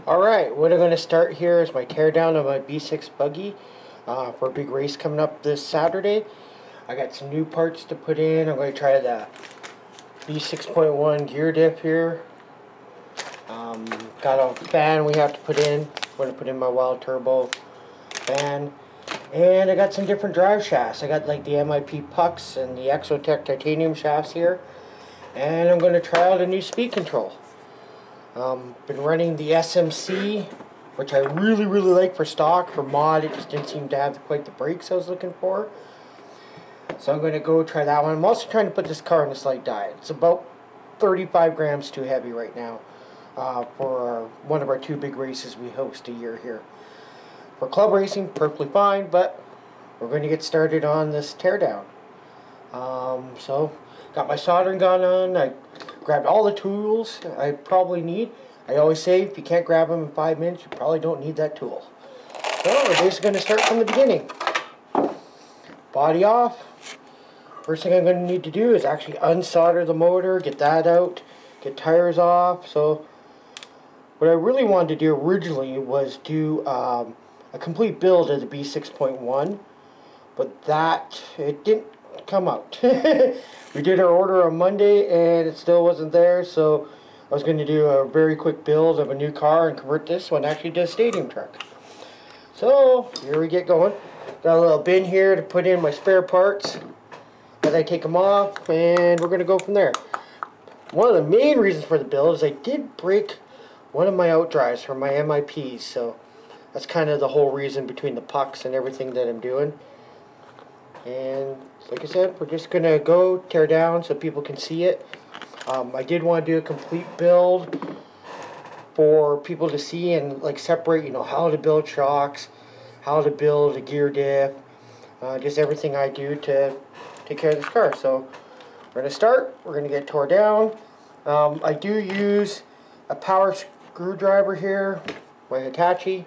Alright, what I'm going to start here is my teardown of my B6 Buggy for a big race coming up this Saturday. I got some new parts to put in. I'm going to try the B6.1 gear diff here. Got a fan we have to put in. I'm going to put in my wild turbo fan. And I got some different drive shafts. I got like the MIP pucks and the Exotech titanium shafts here. And I'm going to try out a new speed control. Been running the SMC, which I really like for stock. For mod, it just didn't seem to have quite the brakes I was looking for. So I'm going to go try that one. I'm also trying to put this car on a slight diet. It's about 35 grams too heavy right now for one of our two big races we host a year here. For club racing, perfectly fine, but we're going to get started on this teardown. So, got my soldering gun on. I grabbed all the tools I probably need. I always say if you can't grab them in 5 minutes, you probably don't need that tool. So we're basically going to start from the beginning. Body off. First thing I'm going to need to do is actually unsolder the motor, get that out, get tires off. So what I really wanted to do originally was do a complete build of the B6.1, but that, it didn't come out. We did our order on Monday and it still wasn't there, so I was going to do a very quick build of a new car and convert this one actually to a stadium truck. So here we get going. Got a little bin here to put in my spare parts as I take them off, and we're going to go from there. One of the main reasons for the build is I did break one of my out drives from my MIPs, so that's kind of the whole reason between the pucks and everything that I'm doing. And like I said, we're just going to go tear down so people can see it. I did want to do a complete build for people to see and like separate, you know, how to build shocks, how to build a gear diff, just everything I do to take care of this car. So we're going to start. We're going to get tore down. I do use a power screwdriver here, my Hitachi.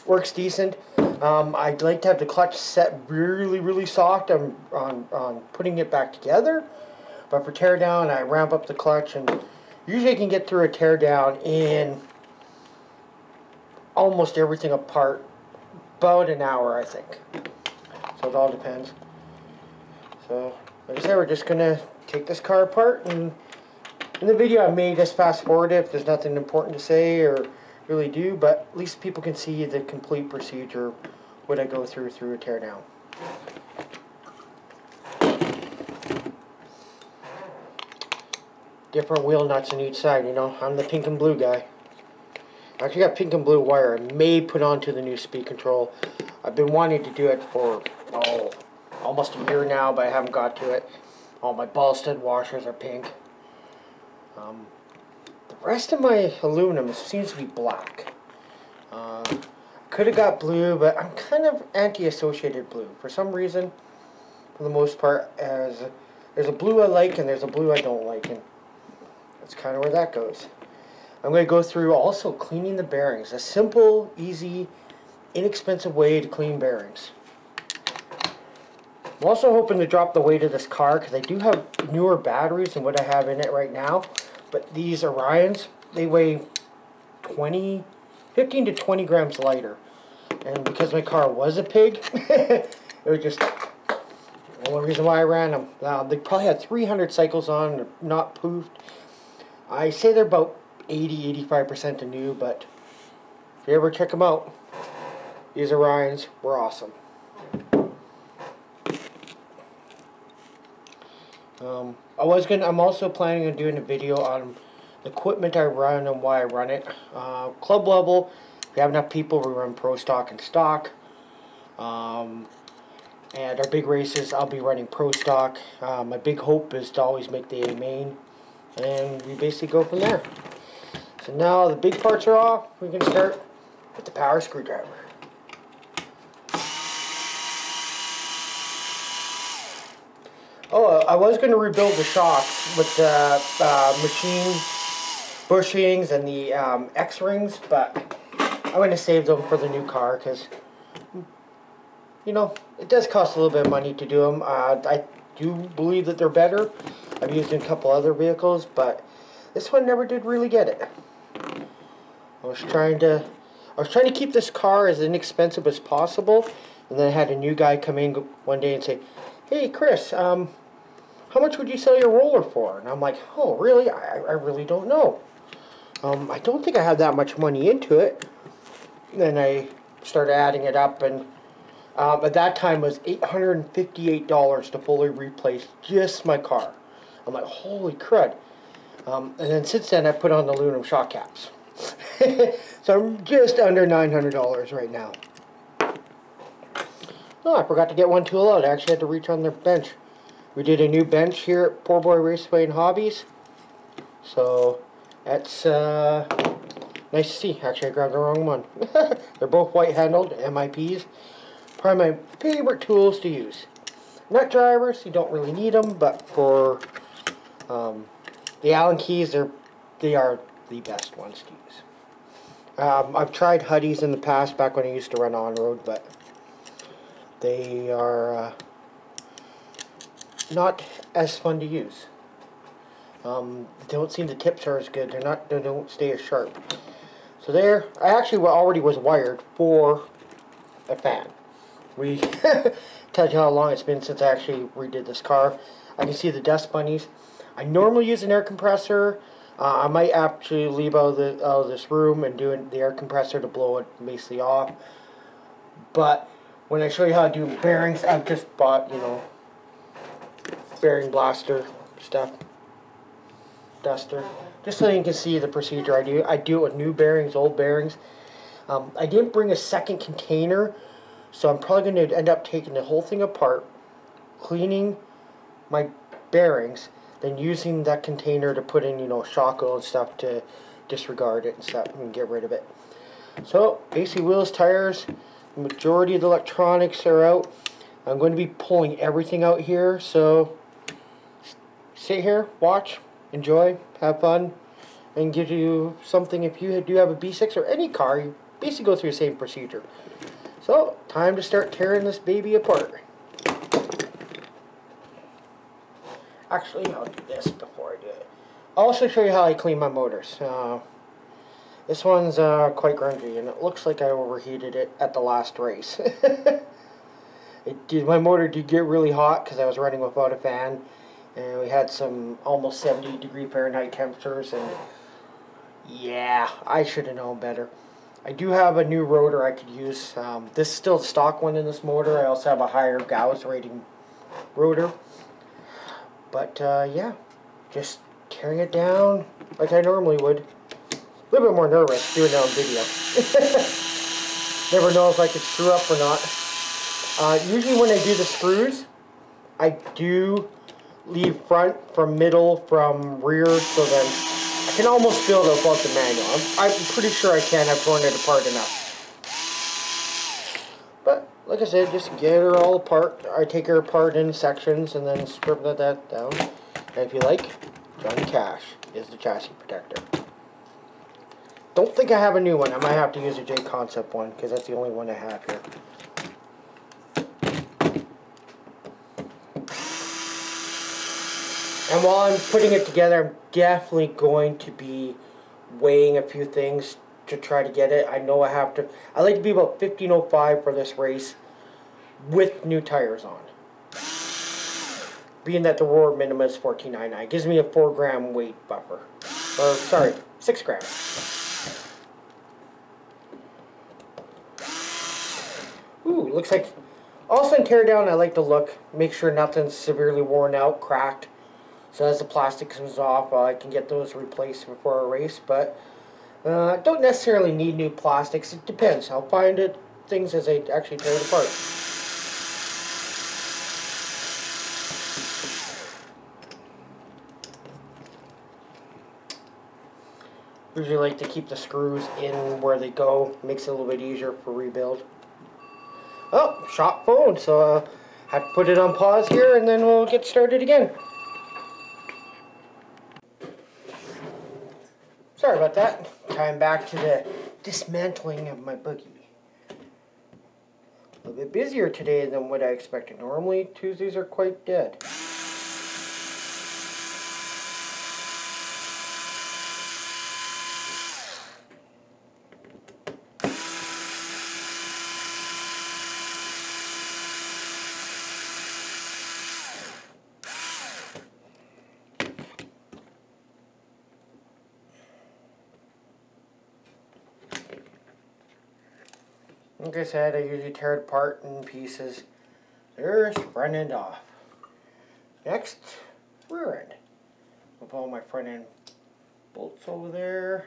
Works decent. I'd like to have the clutch set really soft on putting it back together, but for tear down I ramp up the clutch, and usually I can get through a tear down in almost everything apart about an hour, I think. So it all depends. So like I said, we're just gonna take this car apart, and in the video I may just fast forward it if there's nothing important to say or really do, but at least people can see the complete procedure, what I go through a teardown. Different wheel nuts on each side, you know. I'm the pink and blue guy. I actually got pink and blue wire I may put onto the new speed control. I've been wanting to do it for almost a year now, but I haven't got to it. All my ball stud washers are pink. The rest of my aluminum seems to be black. Could have got blue, but I'm kind of anti-associated blue. For some reason, for the most part, there's a blue I like and there's a blue I don't like, and that's kind of where that goes. I'm going to go through also cleaning the bearings. A simple, easy, inexpensive way to clean bearings. I'm also hoping to drop the weight of this car because I do have newer batteries than what I have in it right now. But these Orions, they weigh 15 to 20 grams lighter. And because my car was a pig, it was just the only reason why I ran them. They probably had 300 cycles on, they're not poofed. I say they're about 80-85% to new, but if you ever check them out, these Orions were awesome. I'm also planning on doing a video on the equipment I run and why I run it. Club level, if we have enough people, we run pro stock and stock. And our big races, I'll be running pro stock. My big hope is to always make the A main, and we basically go from there. So now the big parts are off, we can start with the power screwdriver. Oh, I was going to rebuild the shocks with the machine bushings and the X-rings, but I'm going to save them for the new car because, you know, it does cost a little bit of money to do them. I do believe that they're better. I've used in a couple other vehicles, but this one never did really get it. I was trying to keep this car as inexpensive as possible, and then I had a new guy come in one day and say, "Hey, Chris, how much would you sell your roller for?" And I'm like, "Oh, really? I really don't know. I don't think I have that much money into it." Then I started adding it up, and at that time it was $858 to fully replace just my car. I'm like, holy crud. And then since then I put on the aluminum shock caps. So I'm just under $900 right now. Oh, I forgot to get one tool out. I actually had to reach on their bench. We did a new bench here at Poor Boy Raceway and Hobbies. So that's nice to see. Actually, I grabbed the wrong one. They're both white handled MIPs. Probably my favorite tools to use. Nut drivers, you don't really need them, but for the Allen keys, they are the best ones to use. I've tried Huddies in the past, back when I used to run on-road, but they are not as fun to use. Don't seem the tips are as good. They don't stay as sharp. So there, I actually already was wired for a fan. We tell you how long it's been since I actually redid this car. I can see the dust bunnies. I normally use an air compressor. I might actually leave out of this room and do the air compressor to blow it basically off. But when I show you how to do bearings, I've just bought, bearing blaster stuff, duster, just so you can see the procedure I do. I do it with new bearings, old bearings. I didn't bring a second container, so I'm probably going to end up taking the whole thing apart, cleaning my bearings, then using that container to put in, shock oil and stuff to disregard it and stuff and get rid of it. So basically, wheels, tires, the majority of the electronics are out. I'm going to be pulling everything out here, so sit here, watch, enjoy, have fun, and give you something. If you do have a B6 or any car, you basically go through the same procedure. So, time to start tearing this baby apart. Actually, I'll do this before I do it. I'll also show you how I clean my motors. This one's quite grungy, and it looks like I overheated it at the last race. My motor did get really hot because I was running without a fan, and we had some almost 70-degree Fahrenheit temperatures, and yeah, I should have known better. I do have a new rotor I could use. This is still the stock one in this motor. I also have a higher Gauss rating rotor. But yeah, just tearing it down like I normally would. A little bit more nervous doing it on video. Never know if I could screw up or not. Usually when I do the screws, I do leave front from middle from rear, so then I can almost feel it without the manual. I'm pretty sure I can. I've torn it apart enough. But like I said, just get her all apart. I take her apart in sections and then strip that down. And if you like, Johnny Cash is the chassis protector. Don't think I have a new one. I might have to use a J Concept one because that's the only one I have here. And while I'm putting it together, I'm definitely going to be weighing a few things to try to get it. I know I have to. I like to be about 1505 for this race with new tires on. Being that the road minimum is 1499, it gives me a 4-gram weight buffer. Or sorry, 6 grams. Ooh, looks like. Also in tear down, I like to look, make sure nothing's severely worn out, cracked. So as the plastic comes off, I can get those replaced before a race. But don't necessarily need new plastics. It depends. I'll find things as I actually tear it apart. Usually like to keep the screws in where they go. Makes it a little bit easier for rebuild. Oh, shop phone. So I have to put it on pause here and then we'll get started again. Sorry about that. Time back to the dismantling of my Buggy. A little bit busier today than what I expected. Normally, Tuesdays are quite dead. Like I said, I usually tear it apart in pieces. There's front end off. Next, rear end. I'll put all my front end bolts over there.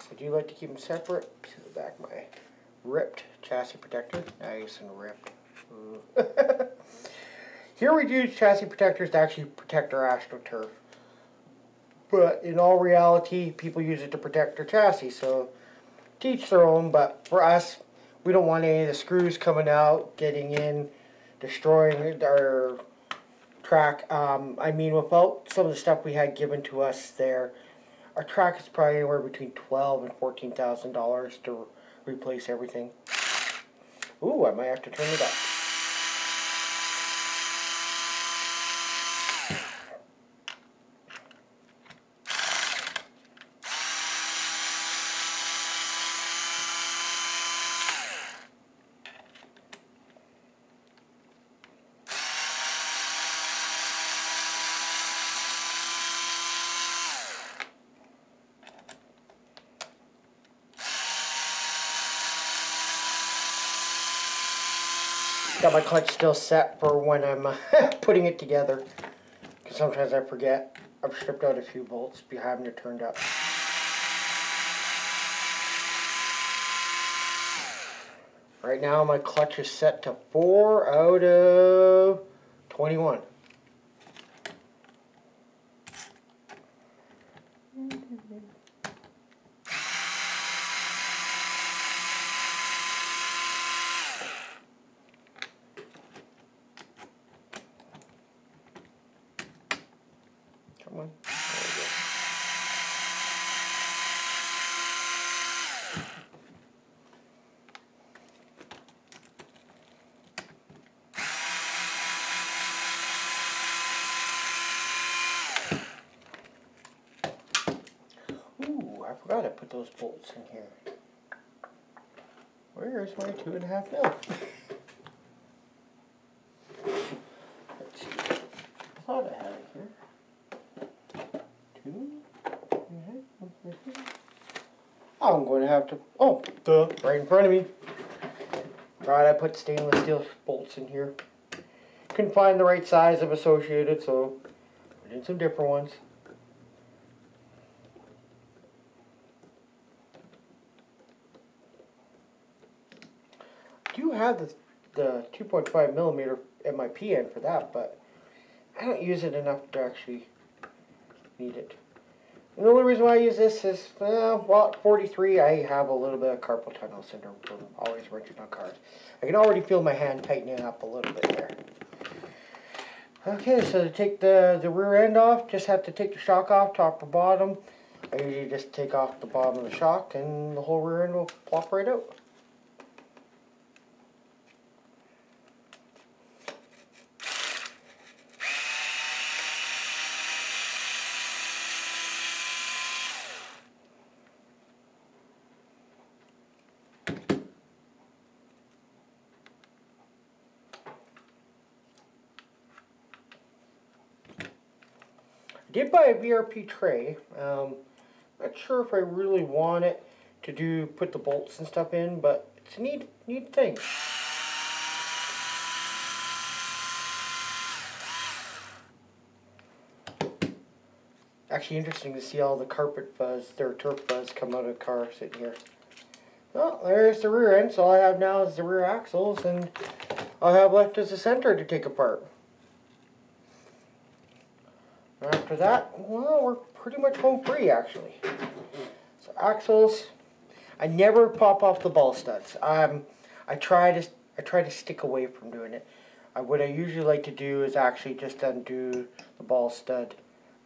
So I do like to keep them separate. To the back of my ripped chassis protector. Nice and ripped. Here we use chassis protectors to actually protect our AstroTurf. But in all reality, people use it to protect their chassis. So to each their own, but for us, we don't want any of the screws coming out, getting in, destroying our track. I mean, without some of the stuff we had given to us there, our track is probably anywhere between $12,000 and $14,000 to replace everything. Ooh, I might have to turn it up. Got my clutch still set for when I'm putting it together, because sometimes I forget. I've stripped out a few bolts behind it turned up. Right now my clutch is set to 4 out of 21. Come on. There we go. Ooh, I forgot I put those bolts in here. Where's my 2.5 mil? Let's see. I thought I had it here. 2.5. I'm going to have to. Oh, duh, right in front of me. Right, I put stainless steel bolts in here. Couldn't find the right size of associated, so put in some different ones. I do have the 2.5 millimeter MIP end for that, but I don't use it enough to actually need it. And the only reason why I use this is, well, at 43, I have a little bit of carpal tunnel syndrome from always wrenching on cars. I can already feel my hand tightening up a little bit there. Okay, so to take the rear end off, just have to take the shock off, top or bottom. I usually just take off the bottom of the shock and the whole rear end will plop right out. I did buy a VRP tray. Not sure if I really want it to put the bolts and stuff in, but it's a neat thing. Actually interesting to see all the carpet fuzz, their turf fuzz come out of the car sitting here. Well, there's the rear end, so all I have now is the rear axles, and all I have left is the center to take apart. After that, well, we're pretty much home free actually. So axles, I never pop off the ball studs. I try to stick away from doing it. What I usually like to do is actually just undo the ball stud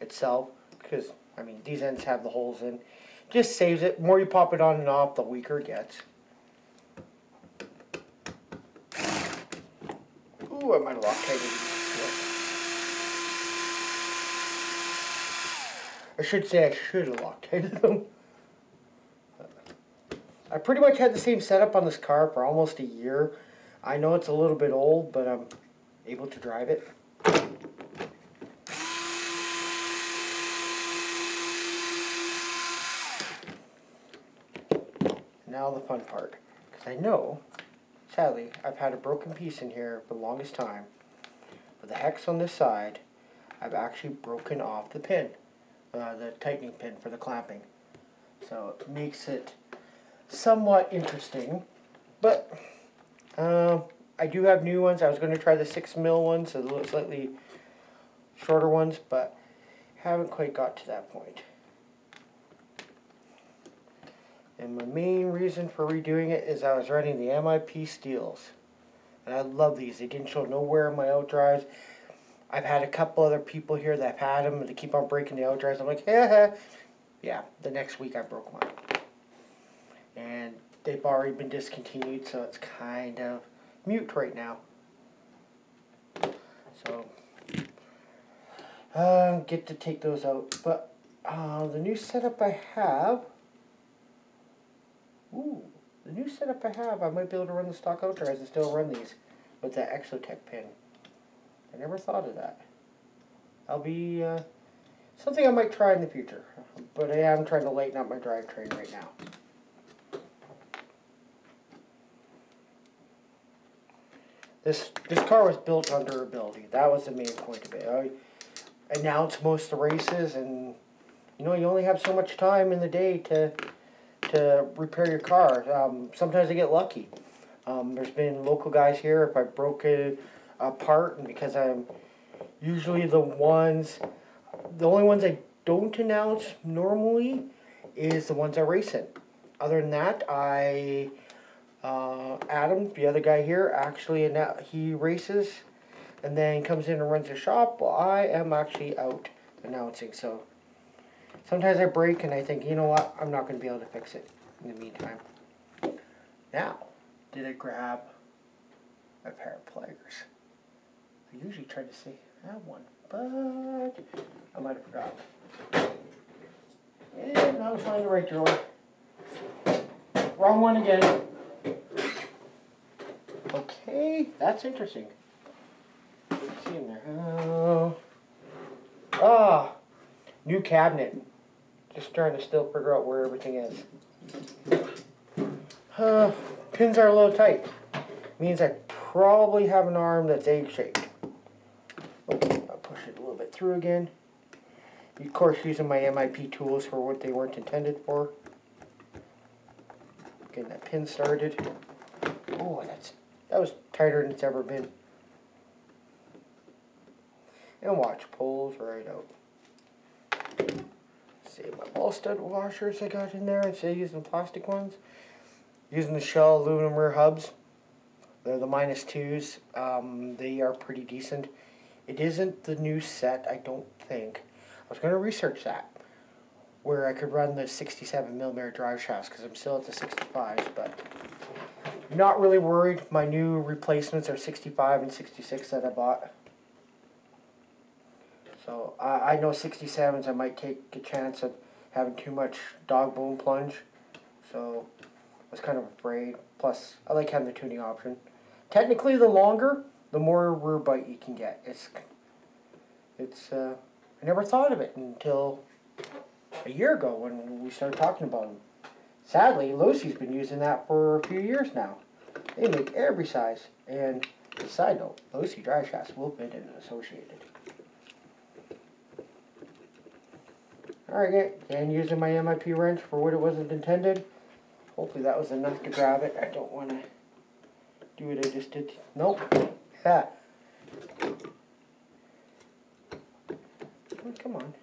itself, because I mean these ends have the holes in. Just saves it. The more you pop it on and off, the weaker it gets. Ooh, I might have Loctited these. I should say I should have Loctited them. I pretty much had the same setup on this car for almost a year. I know it's a little bit old, but I'm able to drive it. Now the fun part. I know, sadly, I've had a broken piece in here for the longest time. But the hex on this side, I've actually broken off the pin, the tightening pin for the clamping. So it makes it somewhat interesting. But I do have new ones. I was going to try the 6mm ones, so the slightly shorter ones, but haven't quite got to that point. And my main reason for redoing it is I was running the MIP steels. And I love these. They didn't show nowhere in my outdrives. I've had a couple other people here that have had them and they keep on breaking the outdrives. I'm like, yeah, the next week I broke mine. And they've already been discontinued, so it's kind of mute right now. So, get to take those out. But the new setup I have, I might be able to run the stock outdrives and still run these with that Exotech pin. I never thought of that. That'll be something I might try in the future. But I am trying to lighten up my drivetrain right now. This car was built on durability. That was the main point of it. I announced most of the races, and you know, you only have so much time in the day to repair your car. Sometimes I get lucky. There's been local guys here, if I broke it apart, and because I'm usually the only ones I don't announce normally is the ones I race in. Other than that, Adam, the other guy here, actually he races and then comes in and runs the shop. Well, I am actually out announcing, so sometimes I break and I think, you know what, I'm not going to be able to fix it in the meantime. Now, did I grab a pair of pliers? I usually try to say I have one, but I might have forgot. And I'll find the right drawer. Wrong one again. Okay, that's interesting. Let's see in there. New cabinet. Just trying to still figure out where everything is. Pins are a little tight. Means I probably have an arm that's egg-shaped. I'll push it a little bit through again. Of course, using my MIP tools for what they weren't intended for. Getting that pin started. Oh, that was tighter than it's ever been. And watch, pulls right out. Save my ball stud washers I got in there instead of using plastic ones. Using the Shell aluminum rear hubs. They're the -2s. They are pretty decent. It isn't the new set, I don't think. I was going to research that, where I could run the 67mm drive shafts, because I'm still at the 65s, but not really worried. My new replacements are 65 and 66 that I bought. So I know 67s I might take a chance of having too much dog bone plunge. So I was kind of afraid. Plus, I like having the tuning option. Technically, the longer, the more rear bite you can get. I never thought of it until a year ago when we started talking about them. Sadly, Lucy's been using that for a few years now. They make every size. And as a side note, Lucy drive shafts will fit in Associated. Alright, again, using my MIP wrench for what it wasn't intended. Hopefully that was enough to grab it. I don't want to do what I just did. Nope. Yeah. Come on.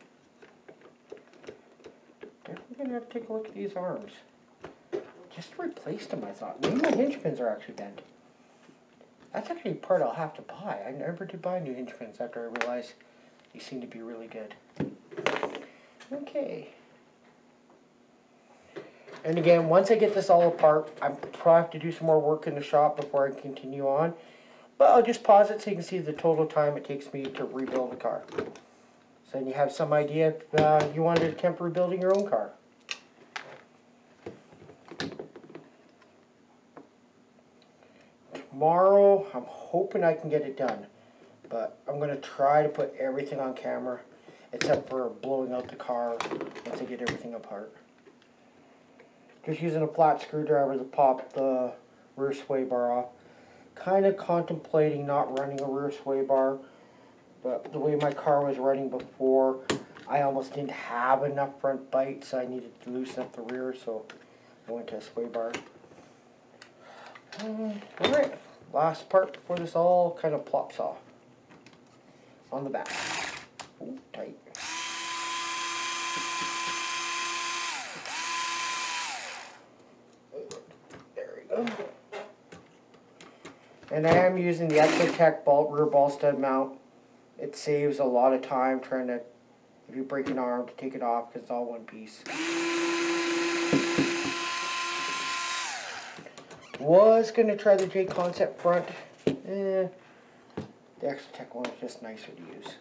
Definitely going to have to take a look at these arms. Just replaced them, I thought. Maybe my hinge pins are actually bent. That's actually a part I'll have to buy. I never did buy new hinge pins after I realized these seem to be really good. Okay. And again, once I get this all apart, I'm probably have to do some more work in the shop before I continue on. But I'll just pause it so you can see the total time it takes me to rebuild the car. So then you have some idea if you wanted to attempt rebuilding your own car. Tomorrow, I'm hoping I can get it done. But I'm going to try to put everything on camera, except for blowing out the car once I get everything apart. Just using a flat screwdriver to pop the rear sway bar off. Kind of contemplating not running a rear sway bar, but the way my car was running before, I almost didn't have enough front bite, so I needed to loosen up the rear, so I went to a sway bar. Alright, last part before this all kind of plops off. On the back. Ooh, tight. There we go. And I am using the Exotech rear ball stud mount. It saves a lot of time trying to, if you break an arm, to take it off because it's all one piece. Was going to try the J Concept front. The Exotech one is just nicer to use.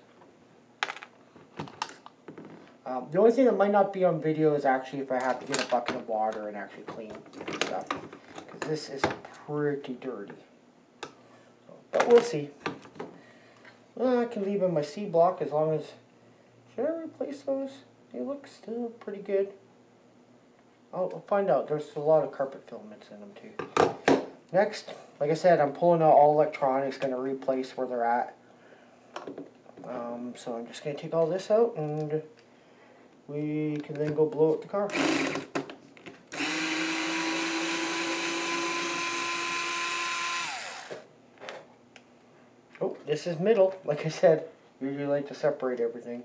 The only thing that might not be on video is actually if I have to get a bucket of water and actually clean stuff. Because this is pretty dirty. But we'll see. Well, I can leave in my C block as long as... Should I replace those? They look still pretty good. I'll find out. There's a lot of carpet filaments in them too. Next, like I said, I'm pulling out all electronics, going to replace where they're at. So I'm just going to take all this out and we can then go blow up the car. Oh, this is middle. Like I said, usually like to separate everything.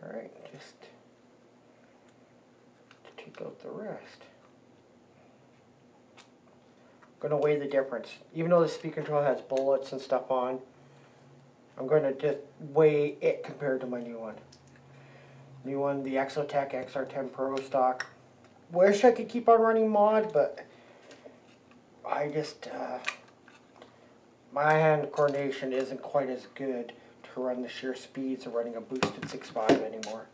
Alright, just to take out the rest. I'm going to weigh the difference. Even though the speed control has bullets and stuff on, I'm going to just weigh it compared to my new one. New one, the Exotech XR10 Pro stock. Wish I could keep on running mod, but I just, my hand coordination isn't quite as good to run the sheer speeds of running a boosted 6.5 anymore.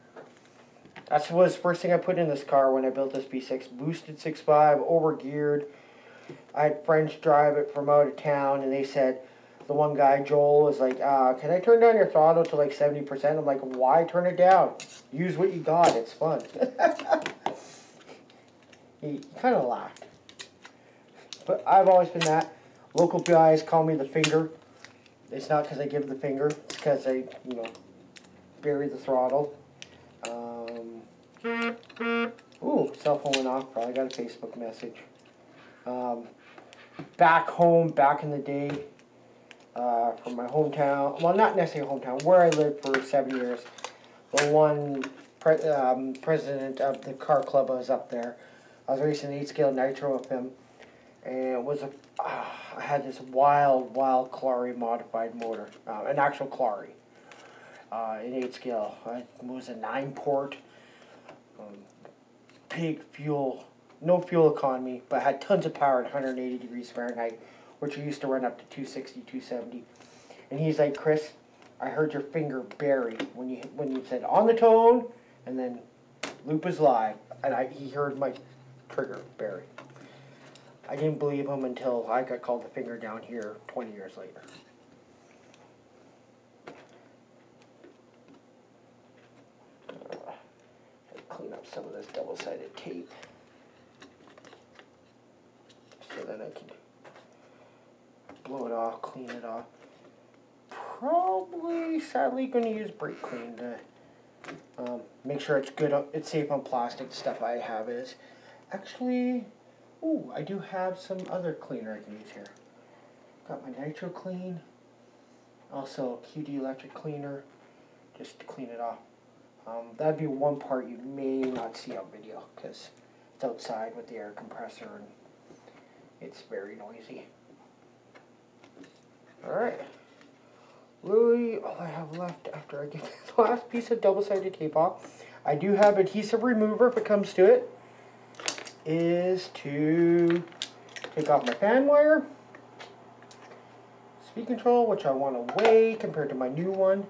That was the first thing I put in this car when I built this B6. Boosted 6.5, over-geared. I had friends drive it from out of town, and they said, the one guy, Joel, was like, can I turn down your throttle to like 70%? I'm like, why turn it down? Use what you got. It's fun. He kind of laughed. But I've always been that. Local guys call me the finger. It's not because I give the finger. It's because I, you know, bury the throttle. Ooh, cell phone went off. Probably got a Facebook message. Back home, back in the day, from my hometown, well, not necessarily hometown, where I lived for 7 years, the one president of the car club was up there. I was racing 8-scale nitro with him, and it was I had this wild Clary modified motor, an actual Clary, in 8-scale. It was a 9-port, big fuel. No fuel economy, but had tons of power at 180 degrees Fahrenheit, which I used to run up to 260, 270. And he's like, Chris, I heard your finger bury when you said on the tone, and then loop is live, and he heard my trigger bury. I didn't believe him until I got called the finger down here 20 years later. Clean up some of this double-sided tape. So then I can blow it off, clean it off. Probably, sadly, going to use brake clean to make sure it's good. It's safe on plastic. The stuff I have is actually. Ooh, I do have some other cleaner I can use here. Got my nitro clean. Also QD electric cleaner, just to clean it off. That'd be one part you may not see on video because it's outside with the air compressor and it's very noisy. Alright. Literally all I have left after I get this last piece of double-sided tape off, I do have adhesive remover if it comes to it, is to take off my fan wire, speed control, which I want to weigh compared to my new one.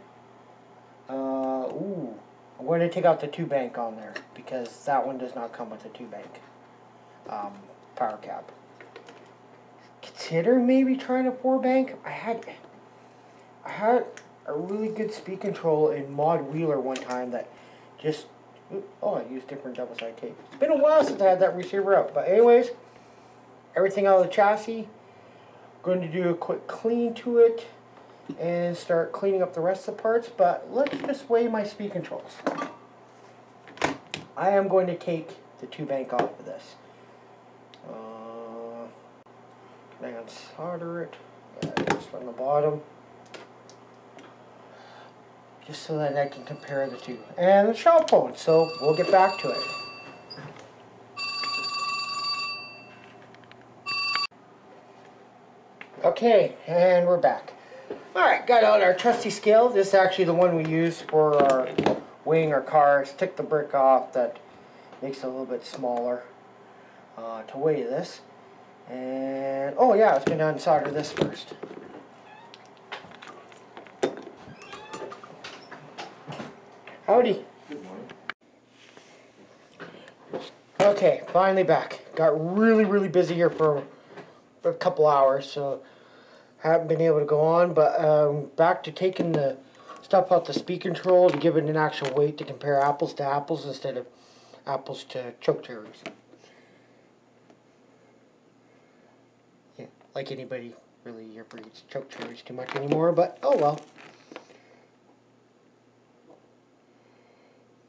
I'm going to take out the 2-bank on there because that one does not come with a 2-bank. power cap. Consider maybe trying a 4-bank. I had a really good speed control in Mod Wheeler one time that just, oh, I used different double side tape. It's been a while since I had that receiver out, but anyways, everything out of the chassis. Going to do a quick clean to it and start cleaning up the rest of the parts, but let's just weigh my speed controls. I am going to take the 2-bank off of this. Can I unsolder it? Yeah, just on the bottom. Just so that I can compare the two. And the shell phone, so we'll get back to it. Okay, and we're back. Alright, got out our trusty scale. This is actually the one we use for our weighing our cars. Took the brick off that makes it a little bit smaller to weigh this. And, oh yeah, I was going to unsolder this first. Howdy. Good morning. Okay, finally back. Got really busy here for a couple hours, so haven't been able to go on, but back to taking the stuff out the speed control to give it an actual weight to compare apples to apples instead of apples to choke cherries. Yeah, like anybody really ever eats choke cherries too much anymore, but oh well.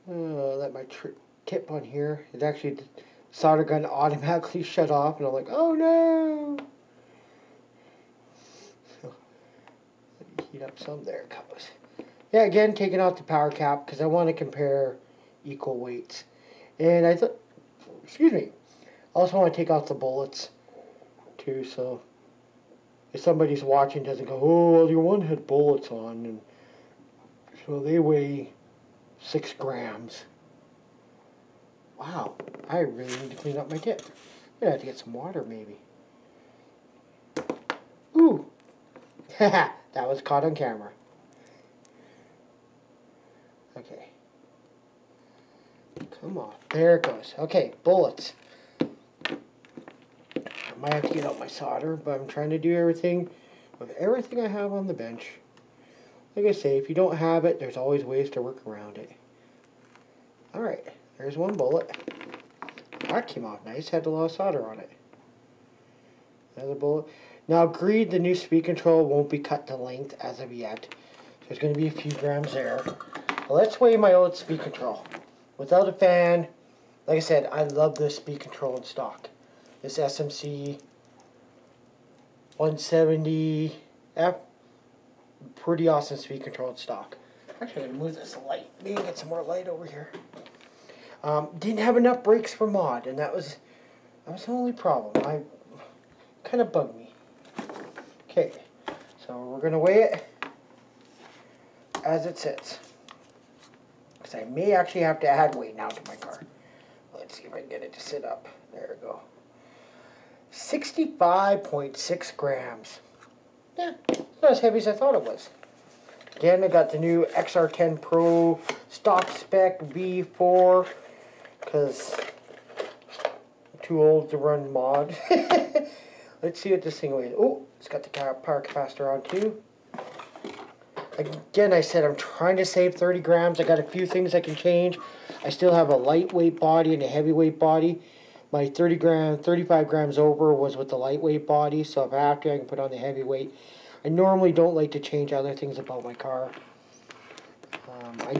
Let my tip on here. It actually, the solder gun automatically shut off, and I'm like, oh no! So, let me heat up some. There it goes. Yeah, again, taking out the power cap because I want to compare equal weights. And I thought, excuse me, I also want to take out the bullets too, so if somebody's watching doesn't go, oh, well, your one had bullets on, and so they weigh 6 grams. Wow, I really need to clean up my tip. I'm gonna have to get some water, maybe. Ooh, that was caught on camera. Okay. Come on, there it goes. Okay, bullets. I might have to get out my solder, but I'm trying to do everything with everything I have on the bench. Like I say, if you don't have it, there's always ways to work around it. Alright, there's one bullet. That came out nice, had a lot of solder on it. Another bullet. Now, agreed, the new speed control won't be cut to length as of yet. So there's going to be a few grams there. But let's weigh my old speed control. Without a fan, like I said, I love this speed control in stock. This SMC 170F. Pretty awesome speed control in stock. Actually, I'm going to move this light. Maybe get some more light over here. Didn't have enough brakes for mod, and that was the only problem. I kind of bugged me. Okay, so we're going to weigh it as it sits. Because I may actually have to add weight now to my car. Let's see if I can get it to sit up. There we go. 65.6 grams. Yeah, not as heavy as I thought it was. Again, I got the new XR10 Pro stock spec V4 because I'm too old to run mod. Let's see what this thing weighs. Oh, it's got the power capacitor on too. Again, I said I'm trying to save 30 grams. I got a few things I can change. I still have a lightweight body and a heavyweight body. My 35 grams over was with the lightweight body, so if I have to, I can put on the heavyweight. I normally don't like to change other things about my car. I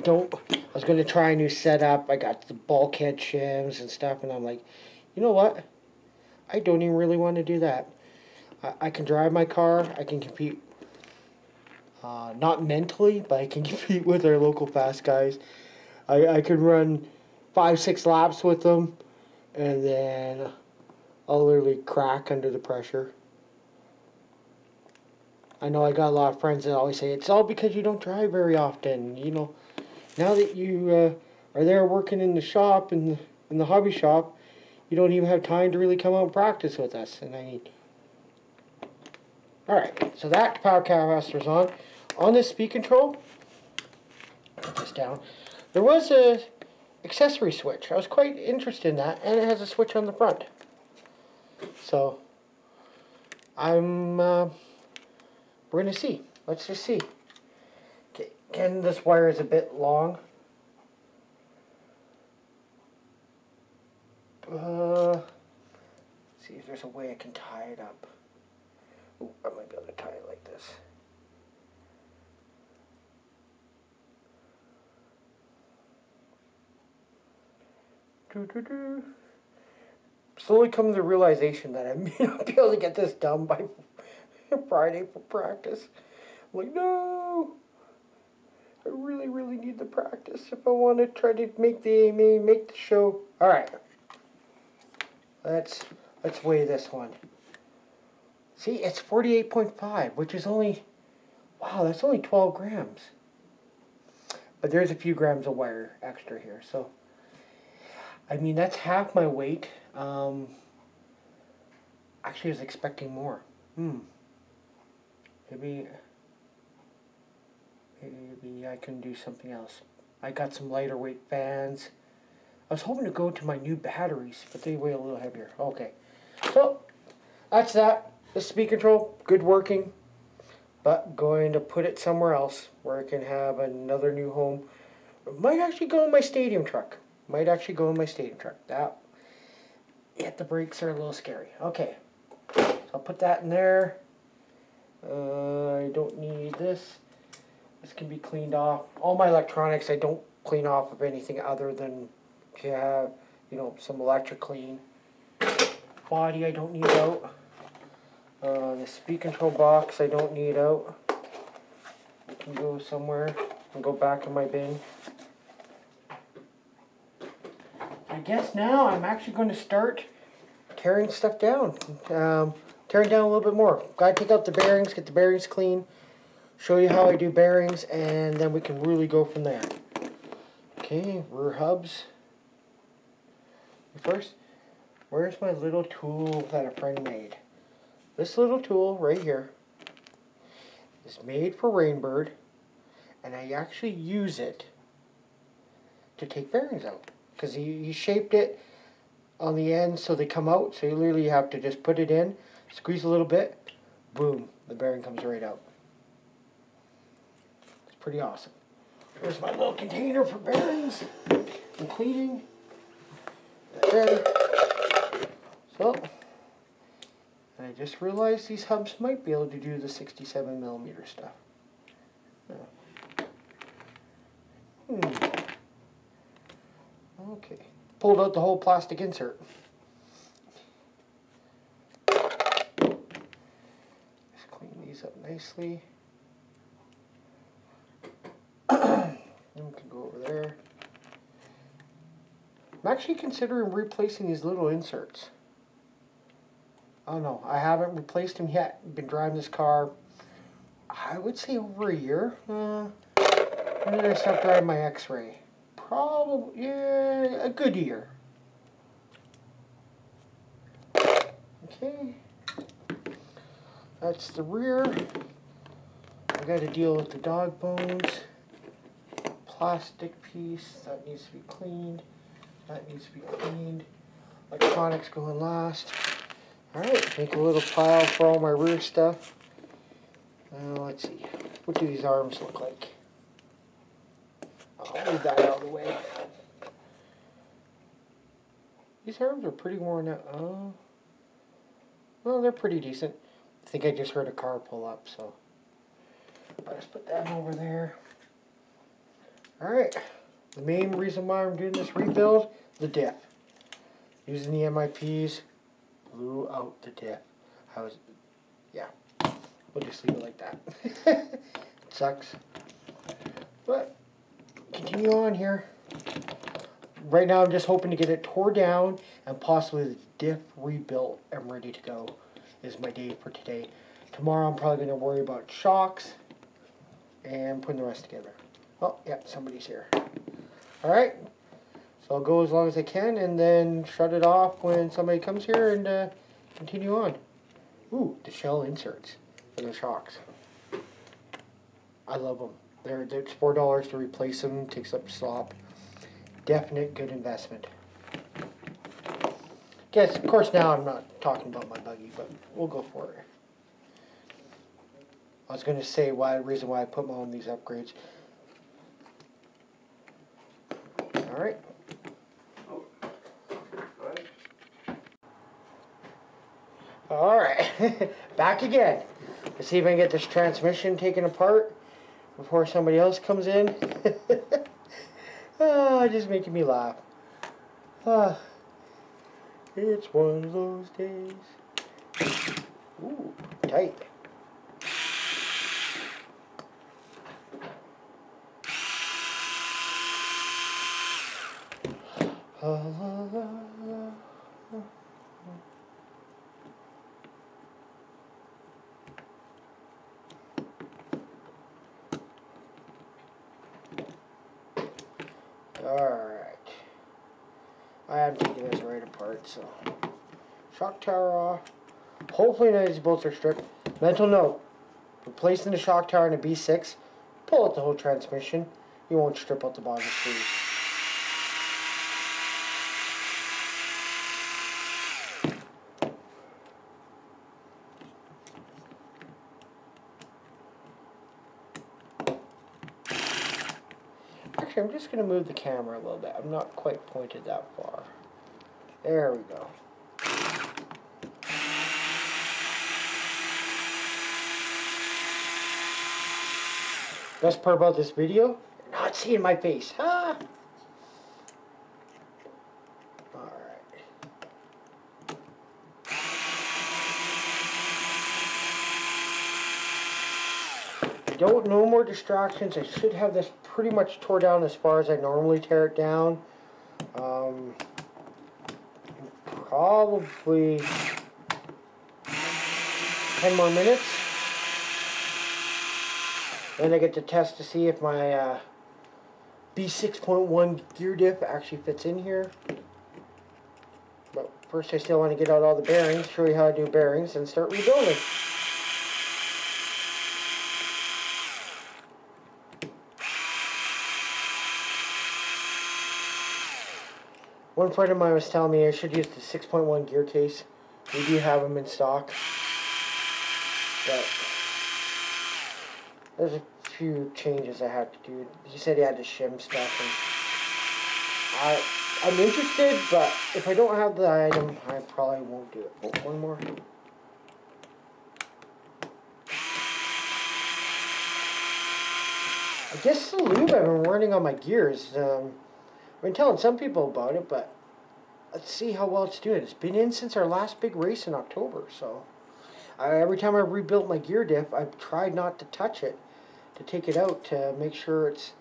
was going to try a new setup. I got the bulkhead shims and stuff, and I'm like, you know what? I don't even really want to do that. I can drive my car. I can compete, not mentally, but I can compete with our local fast guys. I can run 5-6 laps with them, and then I'll literally crack under the pressure. I know I got a lot of friends that always say, it's all because you don't drive very often. You know, now that you are there working in the shop, in the hobby shop, you don't even have time to really come out and practice with us. And I mean, alright, so that power capacitor's on. On this speed control, put this down, there was a accessory switch. I was quite interested in that, and it has a switch on the front. So we're gonna see. Let's just see. Okay, again, this wire is a bit long. See if there's a way I can tie it up. Ooh, I might be able to tie it like this. Slowly come to the realization that I may not be able to get this done by Friday for practice. I'm like, no! I really, really need the practice if I want to try to make the show. Alright. Let's weigh this one. See, it's 48.5, which is only, wow, that's only 12 grams. But there's a few grams of wire extra here, so I mean, that's half my weight. Actually, I was expecting more. Maybe I can do something else. I got some lighter weight fans. I was hoping to go to my new batteries, but they weigh a little heavier. Okay. So, that's that. The speed control, good working. But going to put it somewhere else where I can have another new home. It might actually go in my stadium truck. That, yeah, the brakes are a little scary. Okay. So I'll put that in there. I don't need this. This can be cleaned off. All my electronics I don't clean off of anything other than if you have, some electric clean. Body I don't need out. The speed control box I don't need out. It can go somewhere and go back in my bin. I guess now I'm actually going to start tearing stuff down. Tearing down a little bit more. Gotta take out the bearings, get the bearings clean, show you how I do bearings, and then we can really go from there. Okay, rear hubs. First, where's my little tool that a friend made? This little tool right here is made for Rainbird, and I actually use it to take bearings out. Because he shaped it on the end so they come out, so you literally have to just put it in, squeeze a little bit, boom, the bearing comes right out. It's pretty awesome. There's my little container for bearings and cleaning. There. So, and I just realized these hubs might be able to do the 67mm stuff. Okay. Pulled out the whole plastic insert. Just clean these up nicely. Then we can go over there. I'm actually considering replacing these little inserts. Oh no, I haven't replaced them yet. I've been driving this car, I would say over a year. When did I stop driving my X-Ray? Probably, yeah, a good year. Okay. That's the rear. I got to deal with the dog bones. Plastic piece, that needs to be cleaned. That needs to be cleaned. Electronics going last. Alright, make a little pile for all my rear stuff. Let's see. What do these arms look like? I'll move that out of the way. These arms are pretty worn out. Oh. Well, they're pretty decent. I think I just heard a car pull up, so I'll just put that over there. Alright. The main reason why I'm doing this rebuild, the diff. Using the MIPs, blew out the diff. Yeah. We'll just leave it like that. It sucks. But, continue on here. Right now I'm just hoping to get it tore down and possibly the diff rebuilt and ready to go is my day for today. Tomorrow I'm probably going to worry about shocks and putting the rest together. Oh, yeah, somebody's here. Alright, so I'll go as long as I can and then shut it off when somebody comes here and continue on. Ooh, the shell inserts for the shocks. I love them. It's $4 to replace them, takes up slop. Definite good investment. Guess, of course, now I'm not talking about my buggy, but we'll go for it. I was going to say reason why I put on these upgrades. Alright. Alright, back again. Let's see if I can get this transmission taken apart before somebody else comes in. Just making me laugh. It's one of those days. Ooh, tight. Alright. I am taking this right apart, so. Shock tower off. Hopefully none of these bolts are stripped. Mental note. Replacing the shock tower in a B6, pull out the whole transmission. You won't strip out the bottom screws. Actually, I'm just going to move the camera a little bit. I'm not quite pointed that far. There we go. Best part about this video, you're not seeing my face. Ah! Alright. No more distractions. I should have this pretty much tore down as far as I normally tear it down. Probably 10 more minutes. Then I get to test to see if my B6.1 gear diff actually fits in here. But first I still want to get out all the bearings, show you how I do bearings, and start rebuilding. One friend of mine was telling me I should use the 6.1 gear case. We do have them in stock. But there's a few changes I have to do. He said he had to shim stuff, and I'm interested, but if I don't have the item, I probably won't do it. Oh, one more. I guess the lube I've been running on my gears. I've been telling some people about it, but let's see how well it's doing. It's been in since our last big race in October, so every time I rebuilt my gear diff, I've tried not to touch it, to take it out to make sure it's,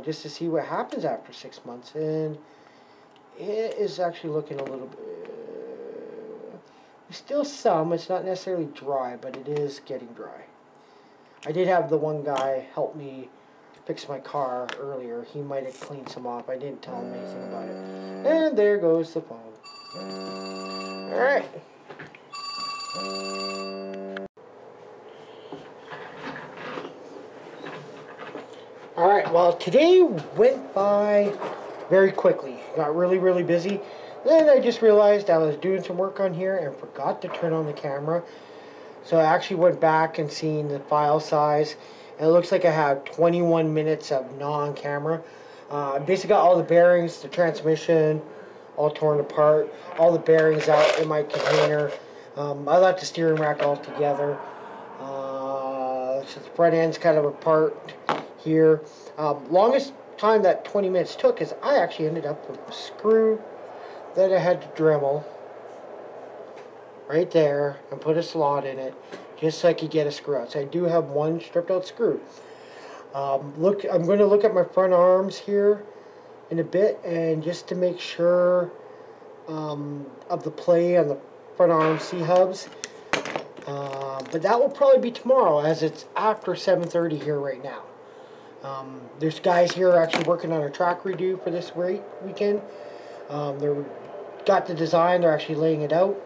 just to see what happens after 6 months. And it is actually looking a little bit, still some. It's not necessarily dry, but it is getting dry. I did have the one guy help me fix my car earlier. He might have cleaned some off. I didn't tell him anything about it. And there goes the phone. Alright. Alright, well, today went by very quickly. Got really busy. Then I just realized I was doing some work on here and forgot to turn on the camera. So I actually went back and seen the file size. And it looks like I have 21 minutes of non-camera. I basically got all the bearings, the transmission, all torn apart. All the bearings out in my container. I left the steering rack all together. So the front end's kind of apart here. Longest time that 20 minutes took is I actually ended up with a screw that I had to Dremel right there and put a slot in it, just so I could get a screw out. So I do have one stripped out screw. I'm going to look at my front arms here in a bit, and just to make sure of the play on the front arm C-hubs. But that will probably be tomorrow, as it's after 7:30 here right now. There's guys here actually working on a track redo for this weekend. They're got the design, they're actually laying it out,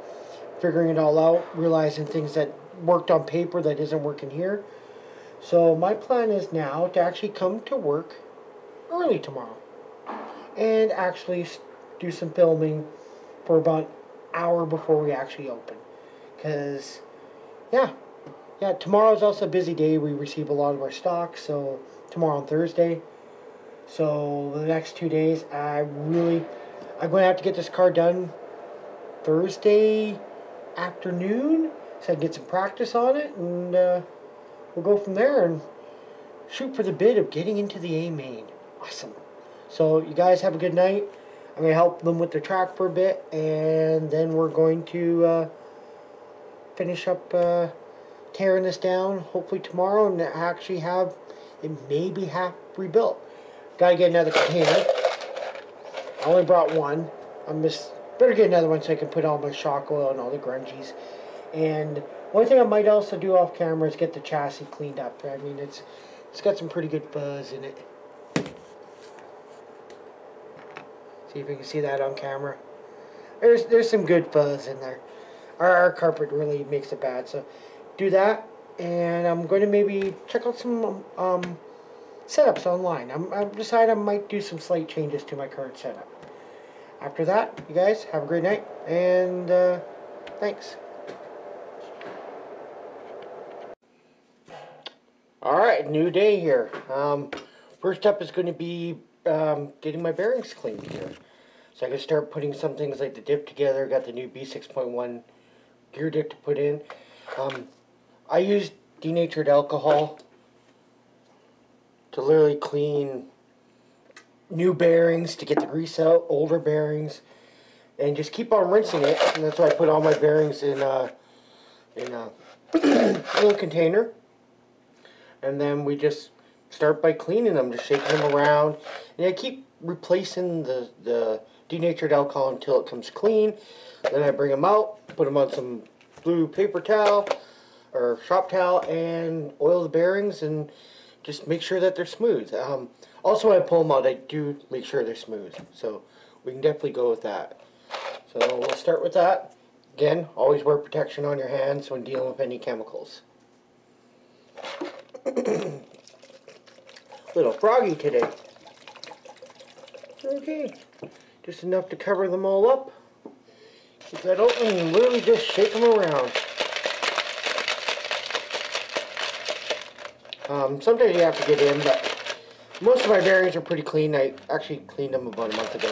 figuring it all out, realizing things that worked on paper that isn't working here. So my plan is now to actually come to work early tomorrow and actually do some filming for about hour before we actually open. Because, yeah, tomorrow is also a busy day. We receive a lot of our stock, so tomorrow on Thursday. So the next 2 days, I'm going to have to get this car done Thursday afternoon, so I can get some practice on it, and we'll go from there and shoot for the bid of getting into the A main. Awesome. So you guys have a good night. I'm going to help them with the track for a bit, and then we're going to finish up tearing this down, hopefully tomorrow, and actually have it maybe half rebuilt. Gotta get another container. I only brought one. Better get another one so I can put all my shock oil and all the grungies. And one thing I might also do off camera is get the chassis cleaned up. I mean, it's got some pretty good buzz in it. See if you can see that on camera. There's some good buzz in there. Our carpet really makes it bad, so do that. And I'm going to maybe check out some setups online. I've decided I might do some slight changes to my current setup. After that, you guys have a great night, and thanks. Alright, new day here. First up is going to be getting my bearings cleaned here. So I can start putting some things like the diff together. Got the new B6.1 gear diff to put in. I used denatured alcohol to literally clean new bearings, to get the grease out, older bearings, and just keep on rinsing it. And that's why I put all my bearings in a little container. And then we just start by cleaning them, just shaking them around. And I keep replacing the denatured alcohol until it comes clean. Then I bring them out, put them on some blue paper towel or shop towel, and oil the bearings and just make sure that they're smooth. Also, when I pull them out, I do make sure they're smooth. So we can definitely go with that. So we'll start with that. Again, always wear protection on your hands when dealing with any chemicals. Little froggy today. Okay, just enough to cover them all up. Keep that open and literally just shake them around. Sometimes you have to get in, but most of my bearings are pretty clean. I actually cleaned them about a month ago.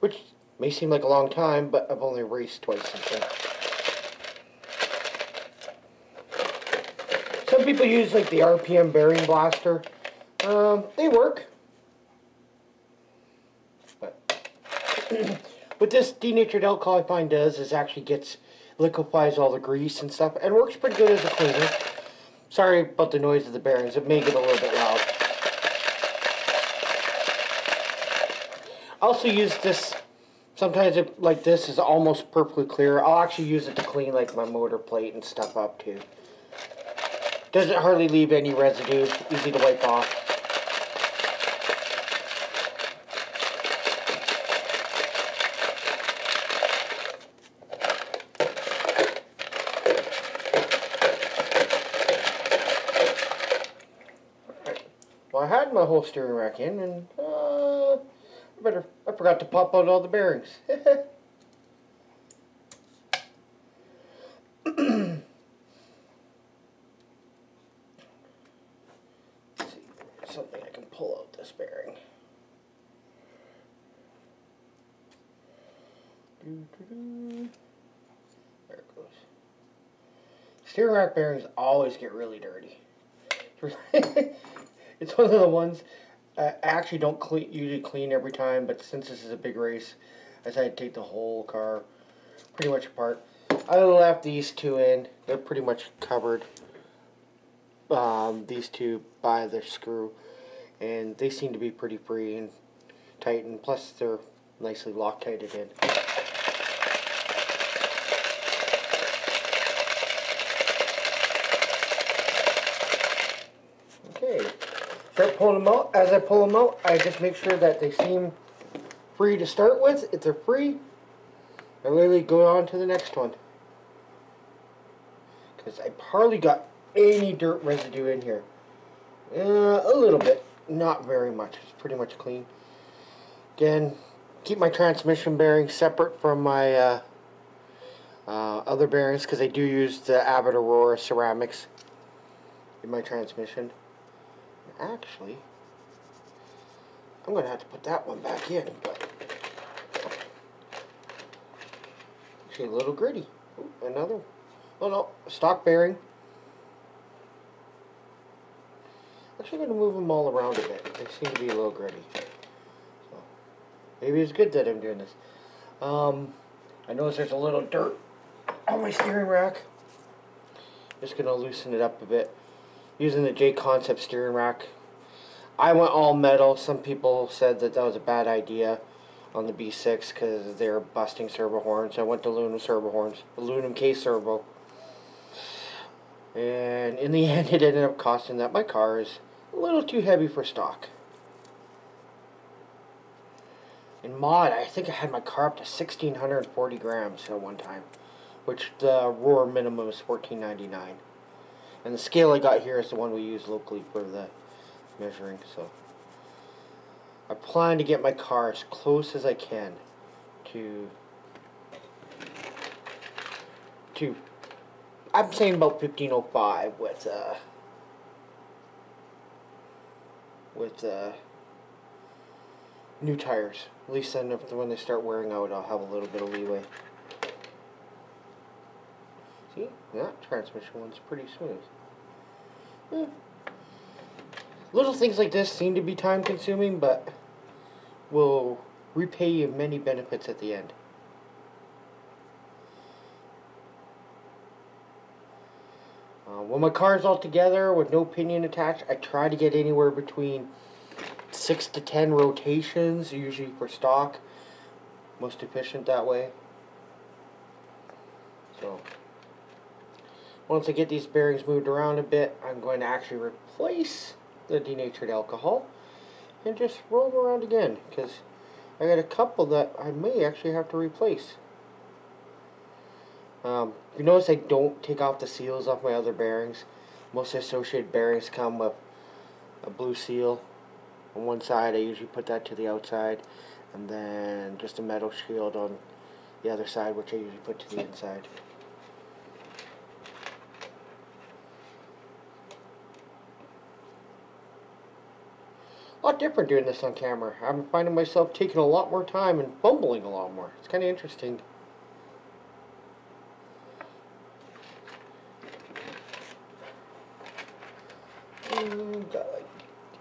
Which may seem like a long time, but I've only raced twice since then. Some people use like the RPM bearing blaster. They work. But what this denatured alcohol I find does is actually liquefies all the grease and stuff, and works pretty good as a cleaner. Sorry about the noise of the bearings, it may get a little bit loud. I also use this, sometimes like this is almost perfectly clear. I'll actually use it to clean like my motor plate and stuff up too. Doesn't hardly leave any residue, easy to wipe off. Well, I had my whole steering rack in, and I forgot to pop out all the bearings. Let's see, something I can pull out this bearing. There it goes. Steering rack bearings always get really dirty. It's one of the ones I actually don't usually clean every time, but since this is a big race, I decided to take the whole car pretty much apart. I left these two in. They're pretty much covered, these two by the screw, and they seem to be pretty free and tight, and plus they're nicely Loctited in. Okay. Start pulling them out. As I pull them out, I just make sure that they seem free to start with. If they're free, I literally go on to the next one. Because I hardly got any dirt residue in here. A little bit. Not very much. It's pretty much clean. Again, keep my transmission bearings separate from my other bearings because I do use the Abbott Aurora ceramics in my transmission. Actually, I'm going to have to put that one back in, but actually a little gritty. Ooh, another. Oh no, stock bearing. Actually, I'm going to move them all around a bit. They seem to be a little gritty. So maybe it's good that I'm doing this. I notice there's a little dirt on my steering rack. Just going to loosen it up a bit. Using the J Concept steering rack. I went all metal. Some people said that that was a bad idea on the B6 because they're busting servo horns. I went to aluminum servo horns, aluminum case servo. And in the end, it ended up costing that my car is a little too heavy for stock. In mod, I think I had my car up to 1,640 grams at one time, which the Roar minimum is $14.99. And the scale I got here is the one we use locally for the measuring. So I plan to get my car as close as I can to I'm saying about 1505 with new tires. At least then when they start wearing out, I'll have a little bit of leeway. See, that transmission one's pretty smooth. Yeah. Little things like this seem to be time consuming, but will repay you many benefits at the end. When my car is all together with no pinion attached, I try to get anywhere between 6 to 10 rotations, usually for stock. Most efficient that way. So once I get these bearings moved around a bit, I'm going to actually replace the denatured alcohol and just roll them around again, because I got a couple that I may actually have to replace. You notice I don't take off the seals off my other bearings. Most associated bearings come with a blue seal on one side. I usually put that to the outside, and then just a metal shield on the other side, which I usually put to the inside. A lot different doing this on camera. I'm finding myself taking a lot more time and fumbling a lot more. It's kind of interesting. Got like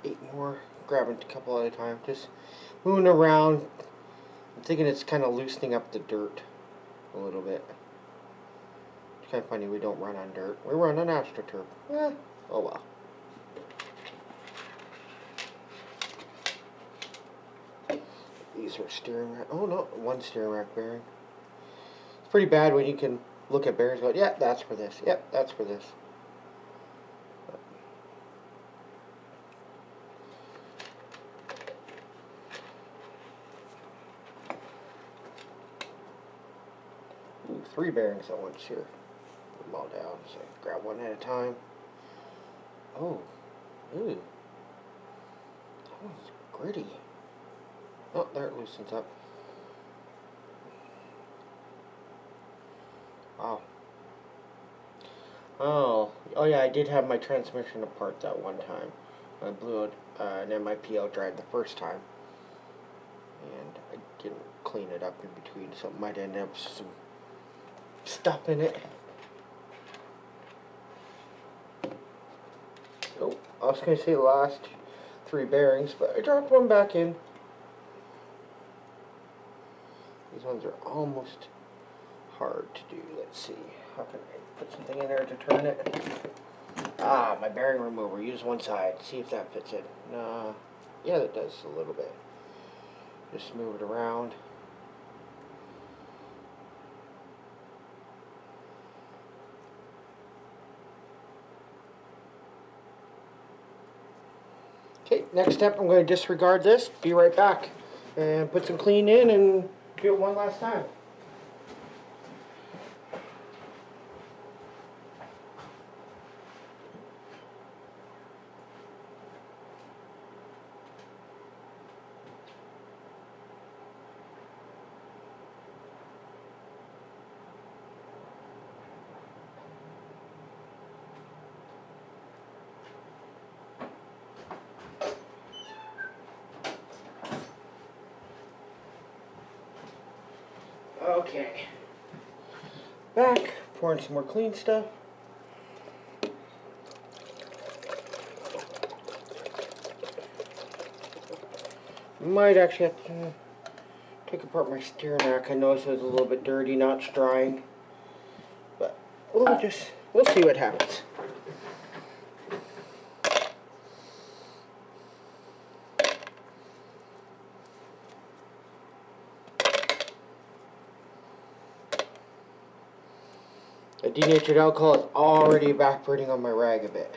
8 more. Grabbing a couple at a time. Just moving around. I'm thinking it's kind of loosening up the dirt a little bit. It's kind of funny we don't run on dirt. We run on AstroTurf. Oh well. These are steering rack. Oh no, one steering rack bearing. It's pretty bad when you can look at bearings and go, yeah, that's for this. Yep, that's for this. Ooh, 3 bearings at once here. Put them all down. So grab one at a time. Oh, ooh, that one's gritty. Oh, there it loosens up. Wow. Oh yeah, I did have my transmission apart that one time. I blew it, an MIP out drive the first time. And I didn't clean it up in between, so it might end up some stuff in it. Oh, I was going to say the last 3 bearings, but I dropped one back in. These ones are almost hard to do. Let's see. How can I put something in there to turn it? Ah, my bearing remover. Use one side. See if that fits in. Yeah, that does a little bit. Just move it around. Okay, next step, I'm going to disregard this. Be right back. And put some clean in and do it one last time. Okay. Back, pouring some more clean stuff. Might actually have to take apart my steering rack. I noticed it was a little bit dirty, not drying. But we'll see what happens. The denatured alcohol is already evaporating on my rag a bit.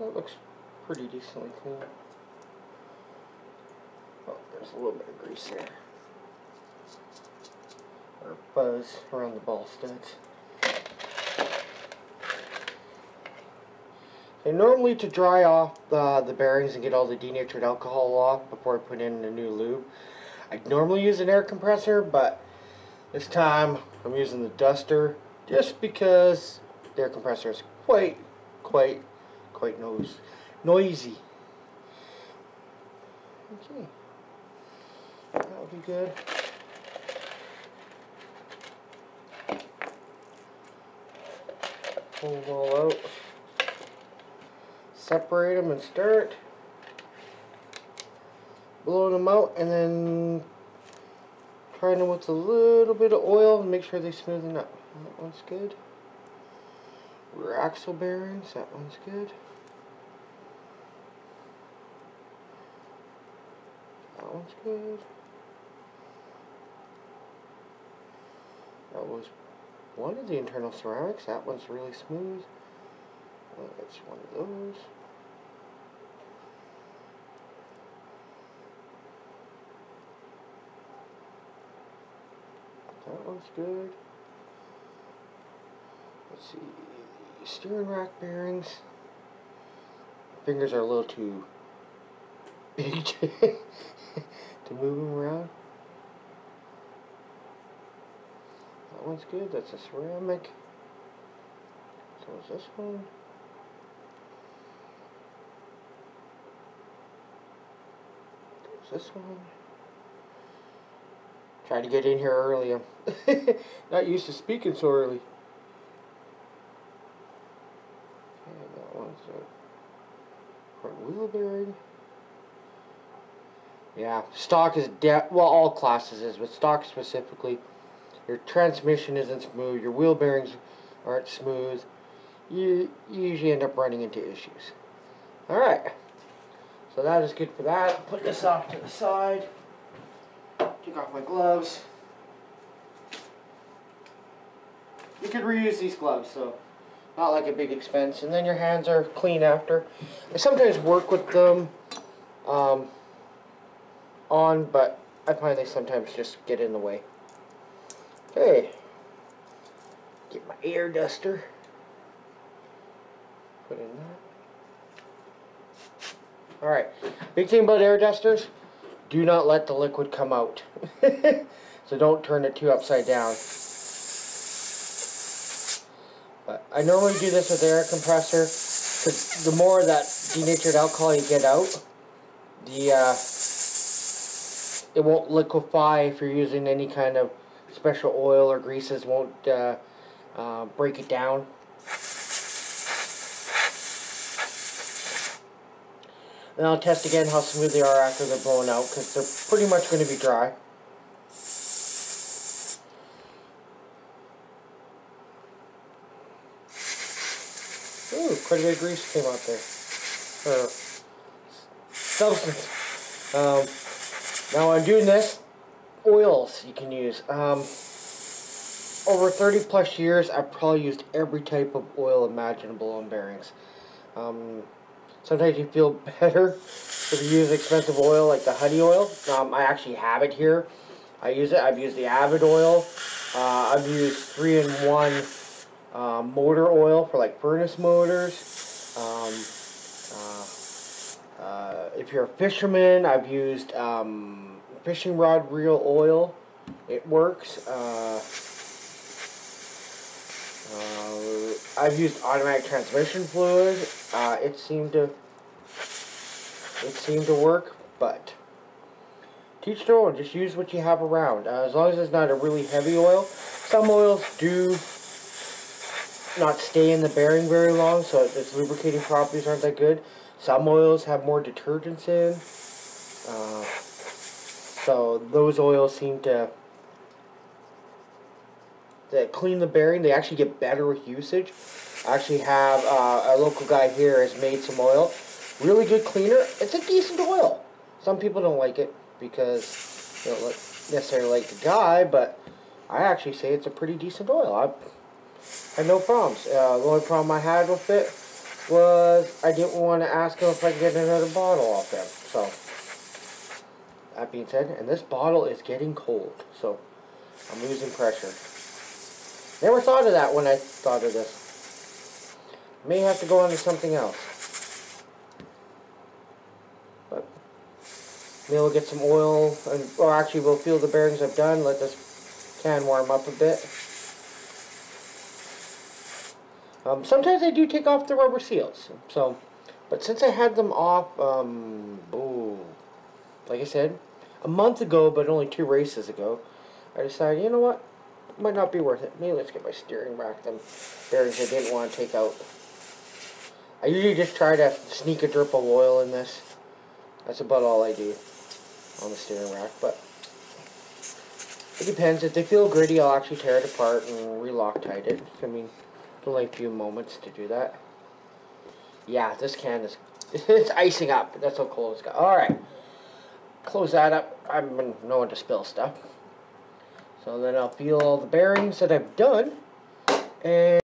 That looks pretty decently clean. Oh, there's a little bit of grease there. Or buzz around the ball studs. And normally to dry off the bearings and get all the denatured alcohol off before I put in the new lube, I'd normally use an air compressor, but this time I'm using the duster just because the air compressor is quite noisy. Okay, that'll be good. Pull them all out, separate them and start blowing them out, and then trying them with a little bit of oil and make sure they smoothen up. That one's good. Rear axle bearings, that one's good. That one's good. That was one of the internal ceramics. That one's really smooth. That's one of those. That one's good. Let's see. Steering rack bearings. Fingers are a little too big to move them around. That one's good. That's a ceramic. So is this one. There's this one. Tried to get in here early. I'm not used to speaking so early. Okay, that one's a front wheel bearing. Yeah, stock is well, all classes is, but stock specifically. Your transmission isn't smooth. Your wheel bearings aren't smooth. You usually end up running into issues. All right. So that is good for that. Put this off to the side. Take off my gloves. You could reuse these gloves, so not like a big expense. And then your hands are clean after. I sometimes work with them on, but I find they sometimes just get in the way. Okay. Get my air duster. Put in that. Alright, big thing about air dusters, do not let the liquid come out. So don't turn it too upside down. But I normally do this with the air compressor, because the more that denatured alcohol you get out, it won't liquefy. If you're using any kind of special oil or greases, won't break it down. And I'll test again how smooth they are after they're blown out, because they're pretty much going to be dry. Ooh, quite a bit of grease came out there. Or substance. Now I'm doing this, oils you can use. Over 30 plus years, I've probably used every type of oil imaginable on bearings. Sometimes you feel better if you use expensive oil like the honey oil. I actually have it here. I use it. I've used the Avid oil. I've used 3-in-1 motor oil for like furnace motors. If you're a fisherman, I've used fishing rod reel oil. It works. I've used automatic transmission fluid. It seemed to work, but teach their own. Just use what you have around. As long as it's not a really heavy oil. Some oils do not stay in the bearing very long, so its lubricating properties aren't that good. Some oils have more detergents in, so those oils seem to clean the bearing. They actually get better with usage. I actually have a local guy here has made some oil. Really good cleaner. It's a decent oil. Some people don't like it because they don't necessarily like the guy, but I actually say it's a pretty decent oil. I had no problems. The only problem I had with it was I didn't want to ask him if I could get another bottle off him. So, that being said, and this bottle is getting cold, so I'm losing pressure. Never thought of that when I thought of this. May have to go on to something else. But maybe we'll get some oil, or actually we'll feel the bearings I've done, let this can warm up a bit. Sometimes I do take off the rubber seals, so, but since I had them off, like I said, a month ago, but only 2 races ago, I decided, you know what, it might not be worth it. Maybe let's get my steering back, them bearings I didn't want to take out. I usually just try to sneak a drip of oil in this. That's about all I do on the steering rack, but it depends. If they feel gritty, I'll actually tear it apart and re-Loctite it. I mean, only a few moments to do that. Yeah, this can is it's icing up. That's how cold it's got. Alright. Close that up. I'm known to spill stuff. So then I'll feel all the bearings that I've done. And